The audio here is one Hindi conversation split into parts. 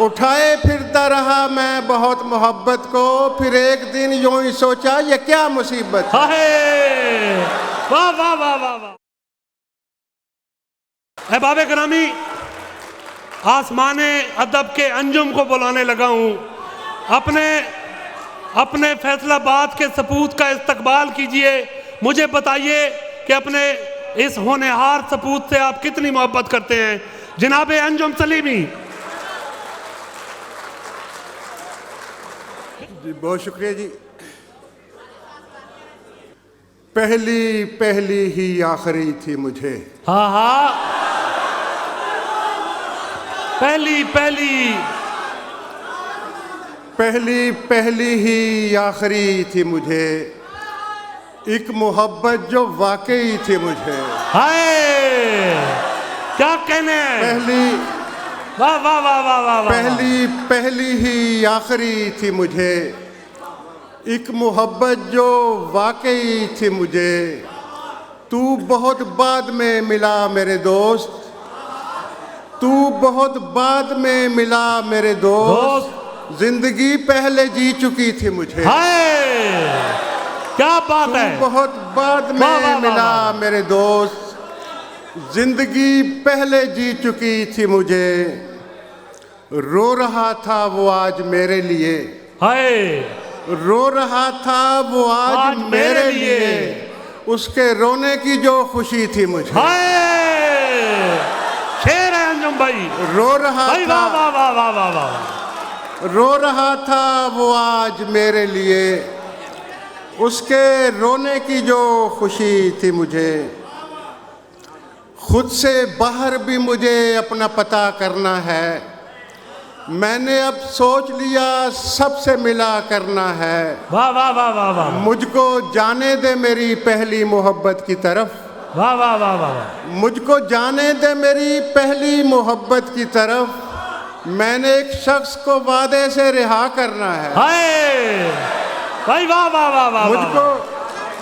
उठाए फिरता रहा मैं बहुत मोहब्बत को, फिर एक दिन यूं ही सोचा ये क्या मुसीबत है। वाह वाह वाह वाह वाह। अहबाब करामी, आसमाने अदब के अंजुम को बुलाने लगा हूँ। अपने फैसलाबाद के सपूत का इस्तकबाल कीजिए। मुझे बताइए कि अपने इस होनहार सपूत से आप कितनी मोहब्बत करते हैं। जनाब अंजुम सलीमी। जी बहुत शुक्रिया जी। पहली पहली ही आखिरी थी मुझे। हाँ हाँ, पहली पहली ही आखिरी थी मुझे, एक मोहब्बत जो वाकई थी मुझे। हाय क्या कहने हैं। वाह वाह वाह वाह वाह। पहली ही आखिरी थी मुझे, एक मोहब्बत जो वाकई थी मुझे। तू बहुत बाद में मिला मेरे दोस्त, तू बहुत बाद में मिला मेरे दोस्त, जिंदगी पहले जी चुकी थी मुझे। हाय क्या बात है। बहुत बाद में मिला मेरे दोस्त, जिंदगी पहले जी चुकी थी मुझे। रो रहा था वो आज मेरे लिए, हाय रो रहा था वो आज मेरे लिए, उसके रोने की जो खुशी थी मुझे। हाय शेर है अंजुम भाई। रो रहा था, वाह वाह वाह वाह वाह वाह। रो रहा था वो आज मेरे लिए, उसके रोने की जो खुशी थी मुझे। खुद से बाहर भी मुझे अपना पता करना है, मैंने अब सोच लिया सबसे मिला करना है। वाह वाह वाह वाह वाह। मुझको जाने दे मेरी पहली मोहब्बत की तरफ, वाह वाह वाह वाह। मुझको जाने दे मेरी पहली मोहब्बत की तरफ। मैंने एक शख्स को वादे से रिहा करना है। हाय भाई वाह वाह वाह वाह। मुझको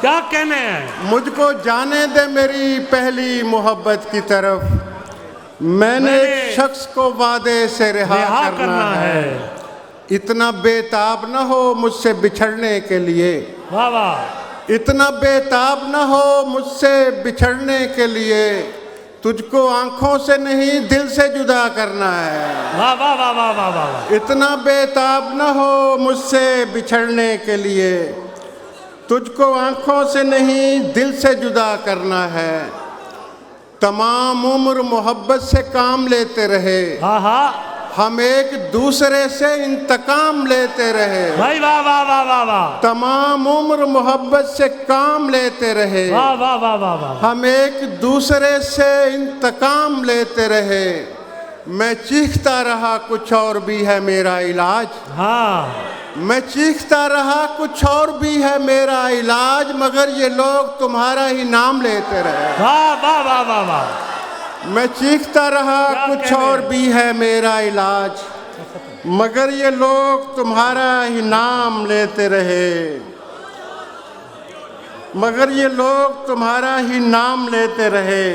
क्या कहने हैं। मुझको जाने दे मेरी पहली मोहब्बत की तरफ, मैंने एक शख्स को वादे से रिहा करना है। इतना बेताब न हो मुझसे बिछड़ने के लिए, वाह वाह। इतना बेताब न हो मुझसे बिछड़ने के लिए, तुझको आंखों से नहीं दिल से जुदा करना है। वाह वाह वाह वाह वाह वाह। इतना बेताब न हो मुझसे बिछड़ने के लिए, तुझको आंखों से नहीं दिल से जुदा करना है। तमाम उम्र मोहब्बत से काम लेते रहे, हाँ हाँ, हम एक दूसरे से इंतकाम लेते रहे। भाई वाह वाह वाह वाह वाह। तमाम उम्र मोहब्बत से काम लेते रहे, वाह वाह वाह वाह वाह। हम एक दूसरे से इंतकाम लेते रहे। मैं चीखता रहा कुछ और भी है मेरा इलाज, हाँ मैं चीखता रहा कुछ और भी है मेरा इलाज, मगर ये लोग तुम्हारा ही नाम लेते रहे। वाह वाह वाह वाह वाह। मैं चीखता रहा कुछ और भी है मेरा इलाज, मगर ये लोग तुम्हारा ही नाम लेते रहे, मगर ये लोग तुम्हारा ही नाम लेते रहे।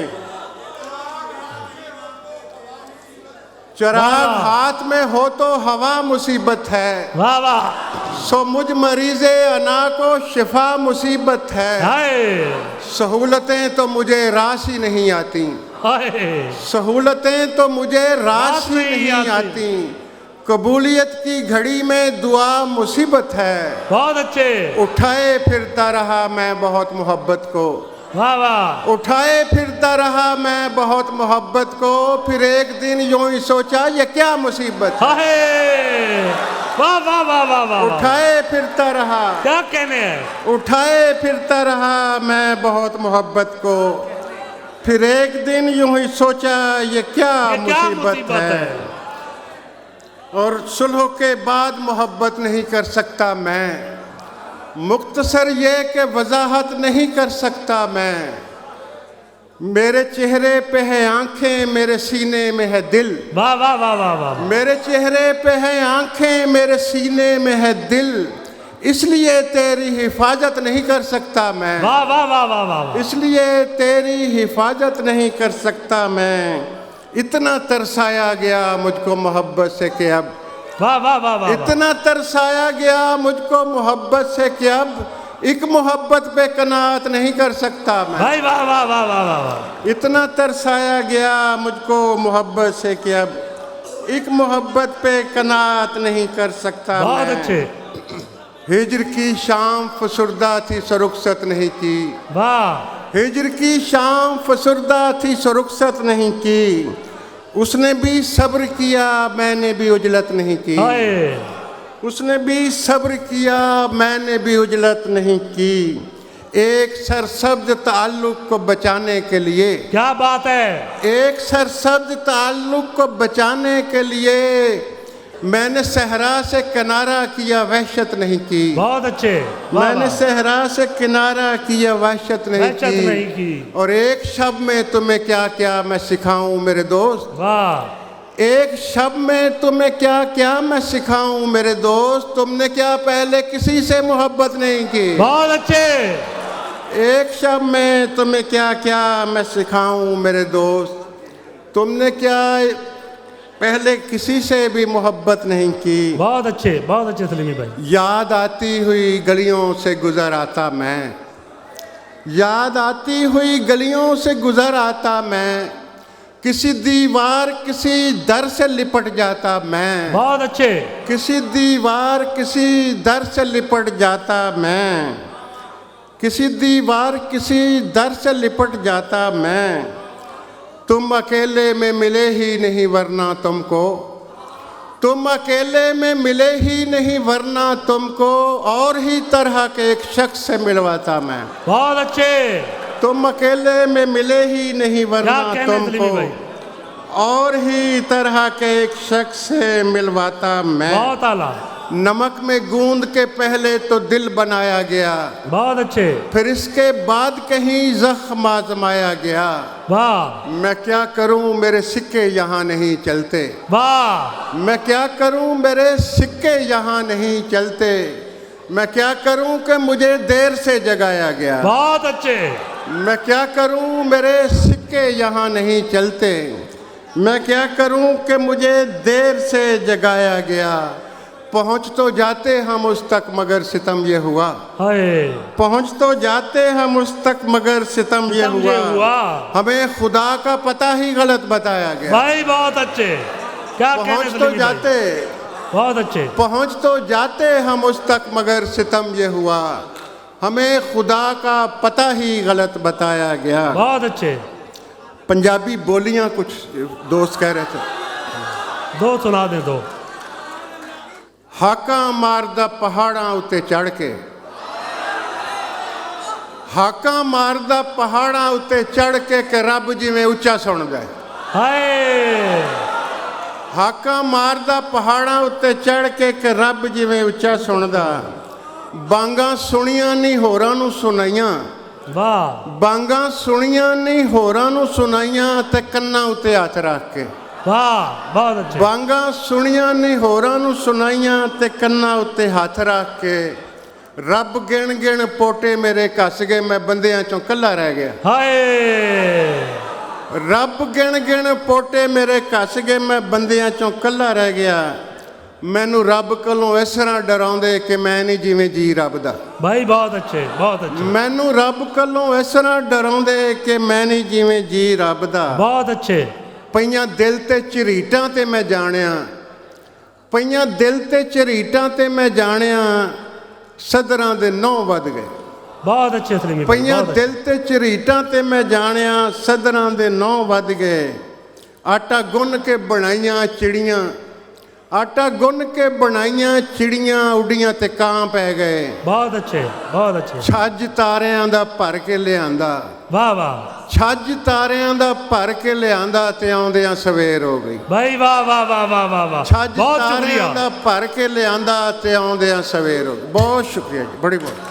चिराग हाथ में हो तो हवा मुसीबत है, वाह वाह। सो मुझ मरीज़े अना को शिफा मुसीबत है। हाय सहूलतें तो मुझे राशि नहीं आती, हाय। सहूलतें तो मुझे राशि नहीं आती, कबूलियत की घड़ी में दुआ मुसीबत है। बहुत अच्छे। उठाए फिरता रहा मैं बहुत मोहब्बत को, वाह वाह। उठाए फिरता रहा मैं बहुत मोहब्बत को, फिर एक दिन यूं ही सोचा ये क्या मुसीबत है। हाय वाह वाह वाह वाह वाह। उठाए फिरता रहा, क्या कहने हैं। उठाए फिरता रहा मैं बहुत मोहब्बत को, फिर एक दिन यूं ही सोचा ये क्या मुसीबत है। और सुलह के बाद मोहब्बत नहीं कर सकता मैं, मुख्तसर ये कि वजाहत नहीं कर सकता मैं। मेरे चेहरे पे है आंखें, मेरे सीने में है दिल। वाह वाह वाह वाह वाह। मेरे चेहरे पे है आंखें, मेरे सीने में है दिल, इसलिए तेरी हिफाजत नहीं कर सकता मैं। वाह वाह वाह वाह वाह। इसलिए तेरी हिफाजत नहीं कर सकता मैं। इतना तरसाया गया मुझको मोहब्बत से कि अब वाह वाह वाह वाह वाह। इतना तरसाया गया मुझको मोहब्बत से कि अब एक मोहब्बत पे कनात नहीं कर सकता मैं। भाई वाह वाह वाह वाह वाह वाह। इतना तरसाया गया मुझको मोहब्बत से कि अब एक मोहब्बत पे कनात नहीं कर सकता बहुत मैं। अच्छे। हिजर की शाम फसुर्दा थी सरुखसत नहीं की। वाह। हिजर की शाम फसुर्दा थी सरुखसत नहीं की। उसने भी सब्र किया मैंने भी उजलत नहीं की। हाय। उसने भी सब्र किया मैंने भी उजलत नहीं की। एक सरसब्ज ताल्लुक को बचाने के लिए, क्या बात है। एक सरसब्ज ताल्लुक को बचाने के लिए मैंने सहरा से किनारा किया वहशत नहीं की। बहुत अच्छे। वाह, मैंने वाह। सहरा से किनारा किया वहशत नहीं वहशत नहीं की। की। और एक शब्द में तुम्हें क्या क्या मैं सिखाऊं मेरे दोस्त। वाह। एक शब्द में तुम्हें क्या क्या मैं सिखाऊं मेरे दोस्त। तुमने क्या पहले किसी से मोहब्बत नहीं की। बहुत अच्छे। एक शब्द में तुम्हें क्या क्या मैं सिखाऊं मेरे दोस्त। तुमने क्या पहले किसी से भी मोहब्बत नहीं की। बहुत अच्छे सलीमी भाई। याद आती हुई गलियों से गुजर आता मैं। याद आती हुई गलियों से गुजर आता मैं। किसी दीवार किसी दर से लिपट जाता मैं। बहुत अच्छे। किसी दीवार किसी दर से लिपट जाता मैं। किसी दीवार किसी दर से लिपट जाता मैं। तुम अकेले में मिले ही नहीं वरना तुमको। तुम अकेले में मिले ही नहीं वरना तुमको और ही तरह के एक शख्स से मिलवाता मैं। बहुत अच्छे। तुम अकेले में मिले ही नहीं वरना क्या कहने सलीमी तुमको भाई। और ही तरह के एक शख्स से मिलवाता मैं। बहुत आला। नमक में गूंद के पहले तो दिल बनाया गया। बहुत अच्छे। फिर इसके बाद कहीं जख्म आजमाया गया। वाह। मैं क्या करूं मेरे सिक्के यहाँ नहीं चलते। वाह। मैं क्या करूं मेरे सिक्के यहाँ नहीं चलते। मैं क्या करूं कि मुझे देर से जगाया गया। बहुत अच्छे। मैं क्या करूं मेरे सिक्के यहाँ नहीं चलते। मैं क्या करूं कि मुझे देर से जगाया गया। पहुंच तो जाते हम उस तक मगर सितम ये हुआ। हाय। पहुंच तो जाते हम उस तक मगर सितम ये हुआ। हमें खुदा का पता ही गलत बताया गया। भाई बहुत अच्छे। क्या कहने पहुंच तो सलीमी भाई। जाते, बहुत अच्छे। पहुंच तो जाते हम उस तक मगर सितम ये हुआ। हमें खुदा का पता ही गलत बताया गया। बहुत अच्छे। पंजाबी बोलियां कुछ दोस्त कह रहे थे। दो सुना दे दो। हाका मारदा पहाड़ां उत्ते चढ़ के। हाका मारदा पहाड़ां उत्ते चढ़ के रब जिवें उच्चा सुणदा है। हाय। हाका मारदा पहाड़ां उत्ते चढ़ के रब जिवें उच्चा सुणदा। बांगा सुनियां नहीं होरां नूं सुनाइयां। वाह। बांगा सुनियां नहीं होरां नूं सुनाइयां ते कन्नां उत्ते हत्थ रख के। वाह। बहुत अच्छे। बांगा सुनियां नहीं होरां नूं सुनाइयां ते कन्नां उत्ते हत्थ रख के। रब गिण गिण पोटे मेरे कस गए मैं बंदियां चों कल्ला रह गया। हाय। रब गिण गिण पोटे मेरे कस गए मैं बंदियां चों कल्ला रह गया। मैनू रब कोलों इस तरह डराउंदे कि मैं नहीं जिवें जी रब दा। भाई बहुत अच्छे। बहुत अच्छे। मैनू रब कोलों इस तरह डराउंदे कि मैं नहीं जिवें जी रब दा। बहुत अच्छे। पईयां दिल ते झरीटां ते मैं जाणिया। पईयां दिल ते झरीटां ते मैं जाणिया सदरां दे नौ वध गए। बहुत अच्छे सलीमी भाई। पईयां बहुत अच्छे। दिल ते झरीटां ते मैं जाणिया सदरां दे नौ वध गए। आटा गुन के बनाइयां चिड़ियां। आटा गुन के बनाइयां चिड़ियां उड़ियां ते कां पै गए। बहुत अच्छे। बहुत अच्छे। छੱਜ तारियां दा भर के लिआंदा। वाह वाह। छੱਜ तारियां दा भर के लिआंदा ते आउंदियां सवेर हो गई। भाई वाह वाह वाह वाह वाह वाह। छੱਜ बहुत तारियां शुक्रिया। दा भर के लिआंदा ते आउंदियां सवेर हो गई। बहुत शुक्रिया जी। बड़ी बहुत